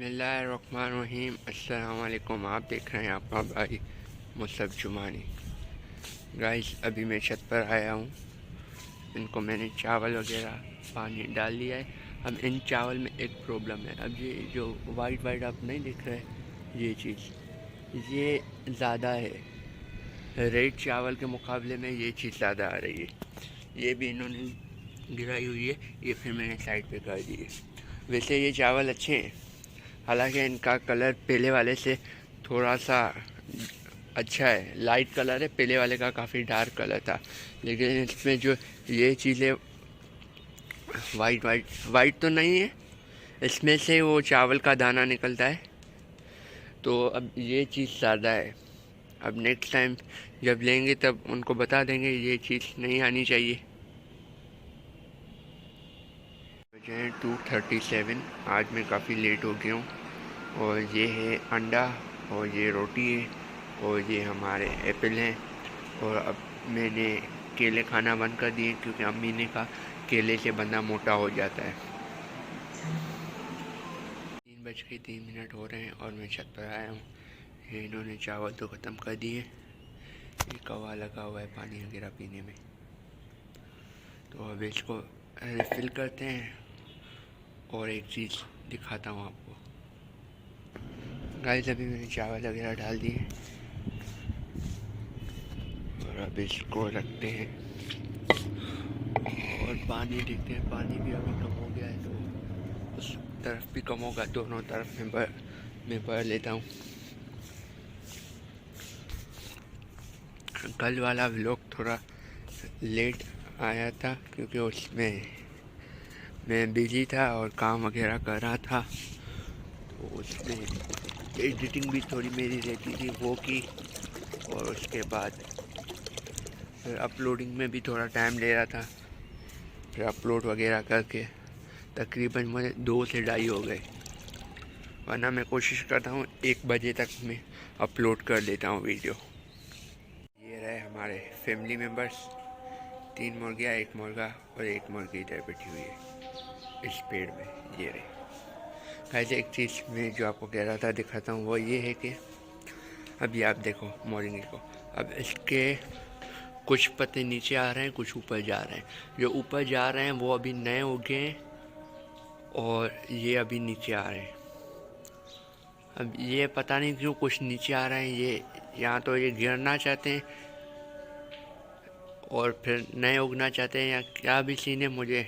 बिस्मिल्लाहिर्रहमानिर्रहीम। अस्सलाम वालेकुम। आप देख रहे हैं आपका भाई मुसब जुमानी। गाइस, अभी मैं छत पर आया हूँ। इनको मैंने चावल वगैरह पानी डाल दिया है। अब इन चावल में एक प्रॉब्लम है। अब ये जो वाइट वाइट आप नहीं दिख रहे, ये चीज़ ये ज़्यादा है। रेड चावल के मुकाबले में ये चीज़ ज़्यादा आ रही है। ये भी इन्होंने गिराई हुई है, ये फिर मैंने साइड पे कर दी है। वैसे ये चावल अच्छे हैं, हालांकि इनका कलर पहले वाले से थोड़ा सा अच्छा है, लाइट कलर है। पहले वाले का काफ़ी डार्क कलर था, लेकिन इसमें जो ये चीज़ें वाइट वाइट वाइट तो नहीं है, इसमें से वो चावल का दाना निकलता है, तो अब ये चीज़ ज़्यादा है। अब नेक्स्ट टाइम जब लेंगे तब उनको बता देंगे ये चीज़ नहीं आनी चाहिए। बजे 2:37। आज मैं काफ़ी लेट हो गया हूँ। और ये है अंडा, और ये रोटी है, और ये हमारे एप्पल हैं। और अब मैंने केले खाना बंद कर दिए, क्योंकि अम्मी ने कहा केले से बंदा मोटा हो जाता है। 3:03 हो रहे हैं और मैं छत पर आया हूँ। ये इन्होंने चावल तो ख़त्म कर दिए। ये कौवा लगा हुआ है पानी वगैरह पीने में, तो अब इसको रिफ़िल करते हैं। और एक चीज़ दिखाता हूँ आपको। गाइस, अभी मैंने चावल वगैरह डाल दिए और अब इसको रखते हैं और पानी देखते हैं। पानी भी अभी कम हो गया है, तो उस तरफ भी कम होगा। दोनों तरफ मैं भर लेता हूँ। कल वाला व्लॉग थोड़ा लेट आया था, क्योंकि उसमें मैं बिजी था और काम वगैरह कर रहा था, तो उसमें एडिटिंग भी थोड़ी मेरी रहती थी, वो की। और उसके बाद फिर अपलोडिंग में भी थोड़ा टाइम ले रहा था। फिर अपलोड वगैरह करके तकरीबन मुझे 2 से 2:30 हो गए, वरना मैं कोशिश करता हूँ 1 बजे तक मैं अपलोड कर देता हूँ वीडियो। ये रहे हमारे फैमिली मेम्बर्स, 3 मुर्गियाँ, 1 मुर्गा और 1 मुर्गी इधर बैठी हुई है इस पेड़ में। ये रहे। ऐसे एक चीज़ मैं जो आपको कह रहा था दिखाता हूँ, वो ये है कि अभी आप देखो मोरिंगे को। अब इसके कुछ पत्ते नीचे आ रहे हैं, कुछ ऊपर जा रहे हैं। जो ऊपर जा रहे हैं वो अभी नए उगे हैं, और ये अभी नीचे आ रहे हैं। अब ये पता नहीं क्यों कुछ नीचे आ रहे हैं। ये यहाँ तो ये गिरना चाहते हैं और फिर नए उगना चाहते हैं, या क्या भी सीन है, मुझे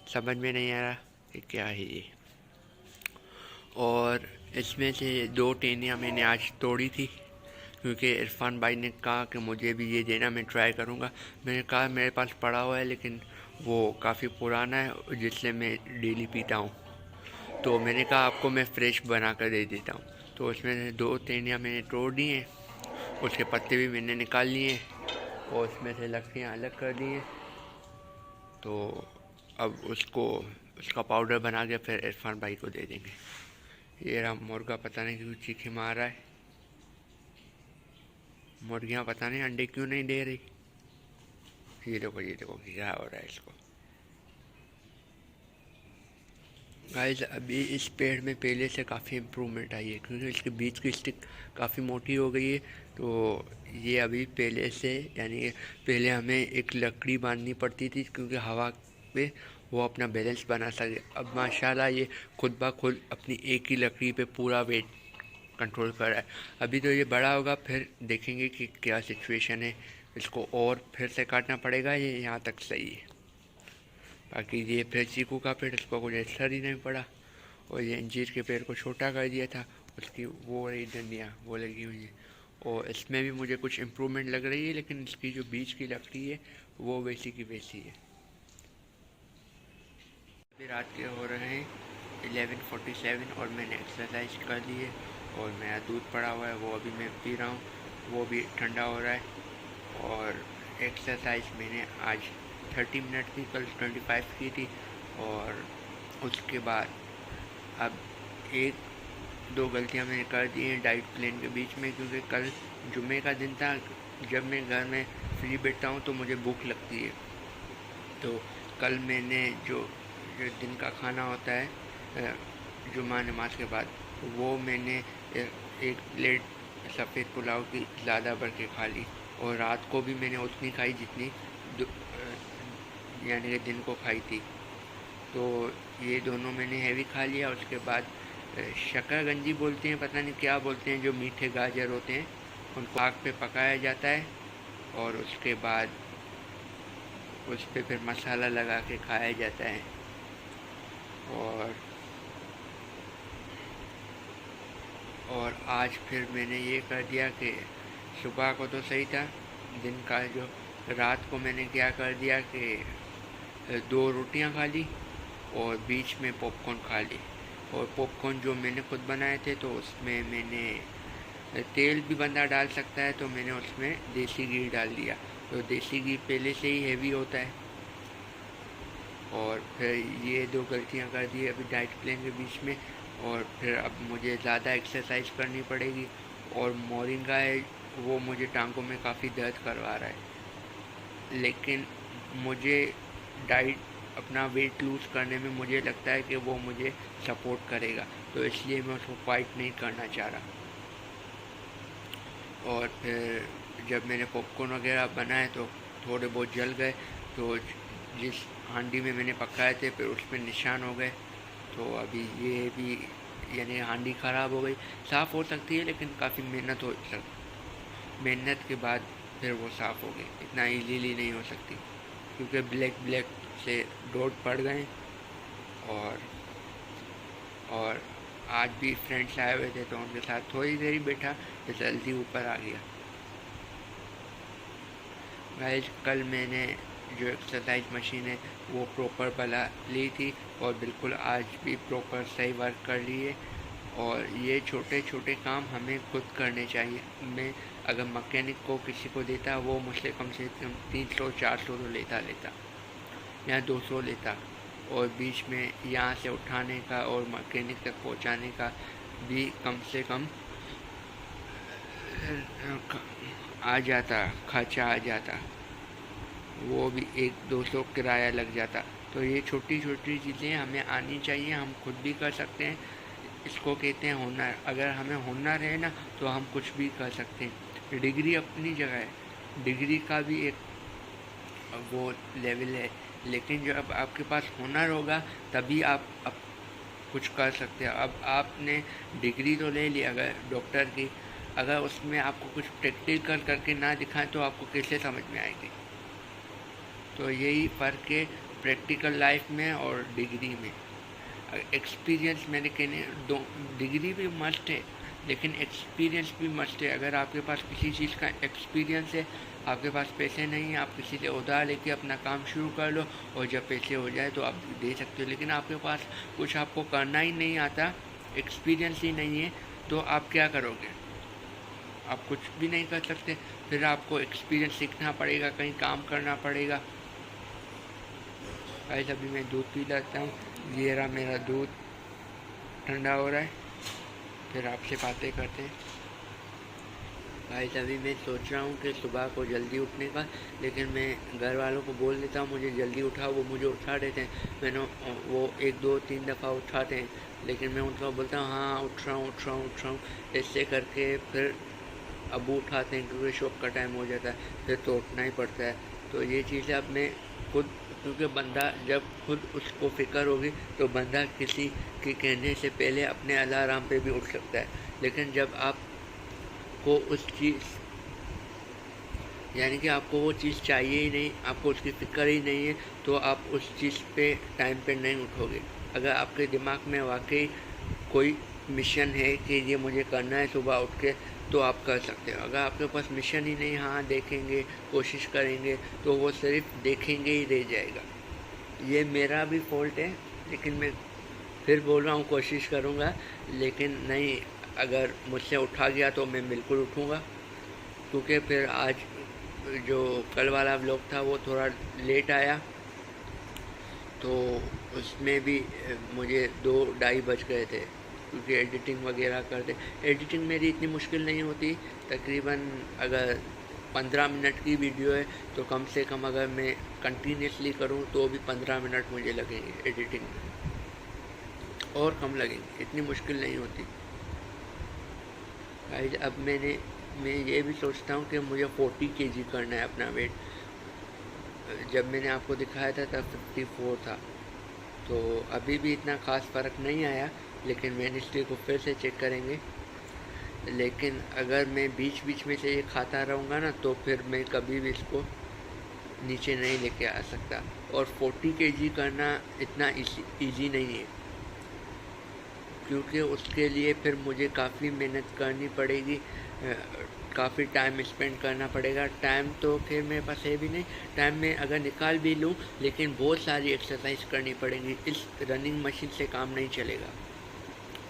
समझ में नहीं आ रहा कि क्या है ये। और इसमें से 2 टेनियाँ मैंने आज तोड़ी थी, क्योंकि इरफान भाई ने कहा कि मुझे भी ये देना, मैं ट्राई करूँगा। मैंने कहा मेरे पास पड़ा हुआ है, लेकिन वो काफ़ी पुराना है जिससे मैं डेली पीता हूँ, तो मैंने कहा आपको मैं फ़्रेश बना कर दे देता हूँ। तो उसमें से 2 टेनियाँ मैंने तोड़ दी हैं, उसके पत्ते भी मैंने निकाल लिए हैं, और उसमें से लकड़ियाँ अलग कर दी हैं। तो अब उसका पाउडर बना के फिर इरफान भाई को दे देंगे। ये रहा मुर्गा, पता नहीं क्यों चीखे मार रहा है। मुर्गियाँ पता नहीं अंडे क्यों नहीं दे रही। ये देखो क्या हो रहा है इसको। गाइस, अभी इस पेड़ में पहले से काफ़ी इम्प्रूवमेंट आई है, क्योंकि इसके बीच की स्टिक काफ़ी मोटी हो गई है। तो ये अभी पहले से, यानी पहले हमें एक लकड़ी बांधनी पड़ती थी, क्योंकि हवा पे वो अपना बैलेंस बना सके। अब माशाल्लाह ये खुद ब खुद अपनी एक ही लकड़ी पे पूरा वेट कंट्रोल कर रहा है। अभी तो ये बड़ा होगा, फिर देखेंगे कि क्या सिचुएशन है। इसको और फिर से काटना पड़ेगा, ये यहाँ तक सही है। बाकी ये फिर चीकू का पेड़, इसको कुछ असर ही नहीं पड़ा। और ये अंजीर के पेड़ को छोटा कर दिया था, उसकी वो रही डंडियाँ वो लगी हुई हैं। और इसमें भी मुझे कुछ इम्प्रूवमेंट लग रही है, लेकिन इसकी जो बीच की लकड़ी है वो वैसी की वैसी है। अभी रात के हो रहे हैं 11:47 और मैंने एक्सरसाइज कर ली है, और मेरा दूध पड़ा हुआ है, वो अभी मैं पी रहा हूँ, वो भी ठंडा हो रहा है। और एक्सरसाइज मैंने आज 30 मिनट की, कल 25 की थी। और उसके बाद अब 1-2 गलतियाँ मैंने कर दी हैं डाइट प्लान के बीच में, क्योंकि कल जुम्मे का दिन था। जब मैं घर में फ्री बैठता हूँ तो मुझे भूख लगती है, तो कल मैंने जो दिन का खाना होता है जुम्मा नमाज के बाद, वो मैंने एक प्लेट सफ़ेद पुलाव की ज़्यादा भर के खा ली, और रात को भी मैंने उतनी खाई जितनी यानी कि दिन को खाई थी। तो ये दोनों मैंने हैवी खा लिया। उसके बाद शकरगंजी बोलते हैं, पता नहीं क्या बोलते हैं, जो मीठे गाजर होते हैं उनको आग पे पकाया जाता है, और उसके बाद उस पर फिर मसाला लगा के खाया जाता है। और आज फिर मैंने ये कर दिया कि सुबह को तो सही था दिन का, जो रात को मैंने क्या कर दिया कि 2 रोटियां खा ली और बीच में पॉपकॉर्न खा ली। और पॉपकॉर्न जो मैंने खुद बनाए थे, तो उसमें मैंने तेल भी बंदा डाल सकता है, तो मैंने उसमें देसी घी डाल दिया। तो देसी घी पहले से ही हैवी होता है। और फिर ये 2 गलतियां कर दी अभी डाइट प्लान के बीच में। और फिर अब मुझे ज़्यादा एक्सरसाइज करनी पड़ेगी, और मोरिंगा है वो मुझे टांगों में काफ़ी दर्द करवा रहा है। लेकिन मुझे डाइट अपना वेट लूज़ करने में मुझे लगता है कि वो मुझे सपोर्ट करेगा, तो इसलिए मैं उसको फाइट नहीं करना चाह रहा। और फिर जब मैंने पॉपकॉर्न वगैरह बनाए तो थोड़े बहुत जल गए, तो जिस हांडी में मैंने पकाए थे फिर उस पर निशान हो गए। तो अभी ये भी यानी हांडी ख़राब हो गई, साफ़ हो सकती है लेकिन काफ़ी मेहनत के बाद फिर वो साफ़ हो गई, इतना इजीली नहीं हो सकती क्योंकि ब्लैक से डॉट पड़ गए। और आज भी फ्रेंड्स आए हुए थे तो उनके साथ थोड़ी देर ही बैठा तो जल्दी ऊपर आ गया। गाइस, कल मैंने जो एक्सरसाइज मशीन है वो प्रॉपर वाला ली थी, और बिल्कुल आज भी प्रॉपर सही वर्क कर रही है। और ये छोटे छोटे काम हमें खुद करने चाहिए। मैं अगर मैकेनिक को किसी को देता, वो मुझसे कम से कम 300-400 तो लेता या 200 लेता, और बीच में यहाँ से उठाने का और मैकेनिक तक पहुँचाने का भी कम से कम आ जाता, खर्चा आ जाता, वो भी 100-200 किराया लग जाता। तो ये छोटी छोटी चीज़ें हमें आनी चाहिए, हम खुद भी कर सकते हैं। इसको कहते हैं हुनर। अगर हमें हुनर है ना तो हम कुछ भी कर सकते हैं। डिग्री अपनी जगह है, डिग्री का भी एक वो लेवल है, लेकिन जब आपके पास हुनर होगा तभी आप कुछ कर सकते हैं। अब आपने डिग्री तो ले ली अगर डॉक्टर की, अगर उसमें आपको कुछ प्रैक्टिकल करके ना दिखाएं तो आपको कैसे समझ में आएगी। तो यही फ़र्क है प्रैक्टिकल लाइफ में और डिग्री में। एक्सपीरियंस मैंने कहने दो, डिग्री भी मस्ट है लेकिन एक्सपीरियंस भी मस्ट है। अगर आपके पास किसी चीज़ का एक्सपीरियंस है, आपके पास पैसे नहीं हैं, आप किसी से उधार लेके अपना काम शुरू कर लो, और जब पैसे हो जाए तो आप दे सकते हो। लेकिन आपके पास कुछ आपको करना ही नहीं आता, एक्सपीरियंस ही नहीं है, तो आप क्या करोगे? आप कुछ भी नहीं कर सकते। फिर आपको एक्सपीरियंस सीखना पड़ेगा, कहीं काम करना पड़ेगा। गाइस, अभी मैं दूध पी लेता हूँ। ये रहा मेरा दूध, ठंडा हो रहा है, फिर आपसे बातें करते हैं। गाइस, अभी मैं सोच रहा हूँ कि सुबह को जल्दी उठने का, लेकिन मैं घर वालों को बोल देता हूँ मुझे जल्दी उठाओ, वो मुझे उठा देते हैं। मैंने वो 1-2-3 दफ़ा उठाते हैं, लेकिन मैं उनको बोलता हूँ हाँ उठ रहा हूँ, ऐसे करके फिर अबू उठाते हैं क्योंकि शॉप का टाइम हो जाता है, फिर तो उठना ही पड़ता है। तो ये चीज़ें अब मैं खुद, क्योंकि बंदा जब खुद उसको फ़िक्र होगी तो बंदा किसी के कहने से पहले अपने अलार्म पे भी उठ सकता है। लेकिन जब आपको उस चीज़ यानी कि आपको वो चीज़ चाहिए ही नहीं, आपको उसकी फ़िक्र ही नहीं है, तो आप उस चीज़ पे टाइम पे नहीं उठोगे। अगर आपके दिमाग में वाकई कोई मिशन है कि ये मुझे करना है सुबह उठ के, तो आप कर सकते हो। अगर आपके पास मिशन ही नहीं, हाँ देखेंगे, कोशिश करेंगे, तो वो सिर्फ देखेंगे ही रह जाएगा। ये मेरा भी फॉल्ट है, लेकिन मैं फिर बोल रहा हूँ कोशिश करूँगा, लेकिन नहीं, अगर मुझसे उठा गया तो मैं बिल्कुल उठूँगा। क्योंकि फिर आज जो कल वाला व्लॉग था वो थोड़ा लेट आया, तो उसमें भी मुझे 2-2:30 बज गए थे, क्योंकि एडिटिंग वगैरह करते। एडिटिंग मेरी इतनी मुश्किल नहीं होती, तकरीबन अगर 15 मिनट की वीडियो है तो कम से कम अगर मैं कंटिन्यूसली करूं तो भी 15 मिनट मुझे लगेंगे एडिटिंग में, और कम लगेंगे, इतनी मुश्किल नहीं होती। गाइस अब मैं ये भी सोचता हूँ कि मुझे 40 केजी करना है अपना वेट। जब मैंने आपको दिखाया था तब 54 था, तो अभी भी इतना ख़ास फ़र्क नहीं आया, लेकिन वेडनेसडे को फिर से चेक करेंगे। लेकिन अगर मैं बीच बीच में से ये खाता रहूँगा ना, तो फिर मैं कभी भी इसको नीचे नहीं लेके आ सकता। और 40 केजी करना इतना ईजी नहीं है, क्योंकि उसके लिए फिर मुझे काफ़ी मेहनत करनी पड़ेगी, काफ़ी टाइम स्पेंड करना पड़ेगा। टाइम तो खैर मेरे पास है भी नहीं, टाइम में अगर निकाल भी लूँ, लेकिन बहुत सारी एक्सरसाइज करनी पड़ेगी। इस रनिंग मशीन से काम नहीं चलेगा,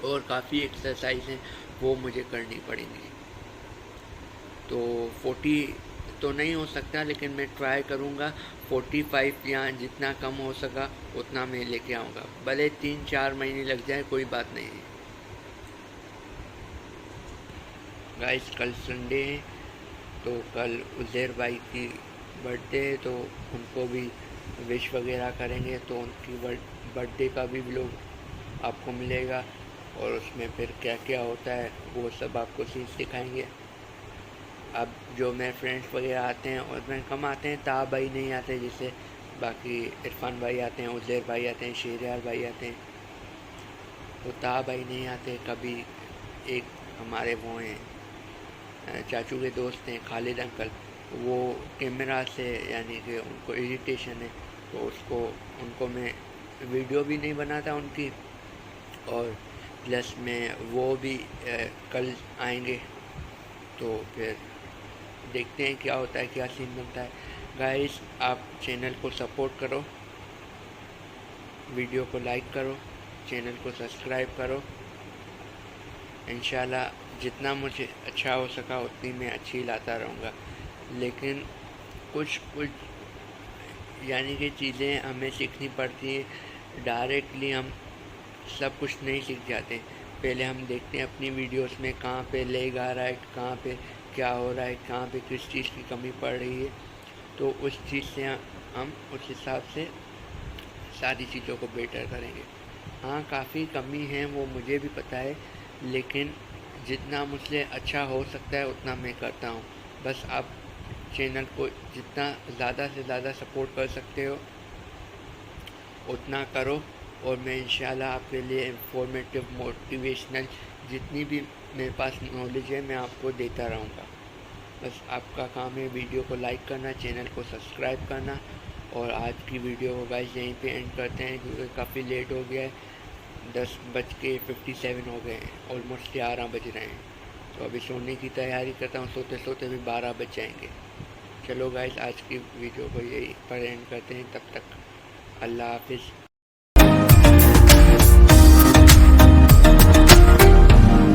और काफ़ी एक्सरसाइज हैं वो मुझे करनी पड़ेंगी। तो 40 तो नहीं हो सकता, लेकिन मैं ट्राई करूँगा 45, या जितना कम हो सका उतना मैं लेके आऊँगा। भले 3-4 महीने लग जाए, कोई बात नहीं है। गाइस कल संडे है, तो कल उज़ैर भाई की बर्थडे है, तो उनको भी विश वगैरह करेंगे। तो उनकी बर्थडे का भी व्लॉग आपको मिलेगा, और उसमें फिर क्या क्या होता है वो सब आपको सीन्स दिखाएंगे। अब जो मेरे फ्रेंड्स वगैरह आते हैं, और मैं कम आते हैं, ताहा भाई नहीं आते, जैसे बाकी इरफान भाई आते हैं, उज़ैर भाई आते हैं, शेरियार भाई आते हैं, तो ताहा भाई नहीं आते कभी। एक हमारे वो हैं, चाचू के दोस्त हैं खालिद अंकल, वो कैमरा से यानी कि उनको इरिटेशन है, तो उसको उनको मैं वीडियो भी नहीं बनाता उनकी, और प्लस में वो भी कल आएंगे। तो फिर देखते हैं क्या होता है, क्या सीन बनता है। गाइस आप चैनल को सपोर्ट करो, वीडियो को लाइक करो, चैनल को सब्सक्राइब करो। इंशाल्लाह जितना मुझे अच्छा हो सका उतनी मैं अच्छी लाता रहूँगा। लेकिन कुछ कुछ यानी कि चीज़ें हमें सीखनी पड़ती हैं। डायरेक्टली हम सब कुछ नहीं सीख जाते। पहले हम देखते हैं अपनी वीडियोस में कहाँ पे लेग आ रहा है, कहाँ पे क्या हो रहा है, कहाँ पे किस चीज़ की कमी पड़ रही है, तो उस चीज़ से हम उस हिसाब से सारी चीज़ों को बेटर करेंगे। हाँ काफ़ी कमी है वो मुझे भी पता है, लेकिन जितना मुझसे अच्छा हो सकता है उतना मैं करता हूँ। बस आप चैनल को जितना ज़्यादा से ज़्यादा सपोर्ट कर सकते हो उतना करो, और मैं इंशाल्लाह आपके लिए इंफॉर्मेटिव मोटिवेशनल जितनी भी मेरे पास नॉलेज है मैं आपको देता रहूँगा। बस आपका काम है वीडियो को लाइक करना, चैनल को सब्सक्राइब करना। और आज की वीडियो को गाइस यहीं पे एंड करते हैं, क्योंकि काफ़ी लेट हो गया है। 10:57 हो गए हैं, ऑलमोस्ट 11 बज रहे हैं। तो अभी सोने की तैयारी करता हूँ, सोते सोते भी 12 बज जाएंगे। चलो गाइस आज की वीडियो को यही पर एंड करते हैं, तब तक अल्लाह हाफिज़।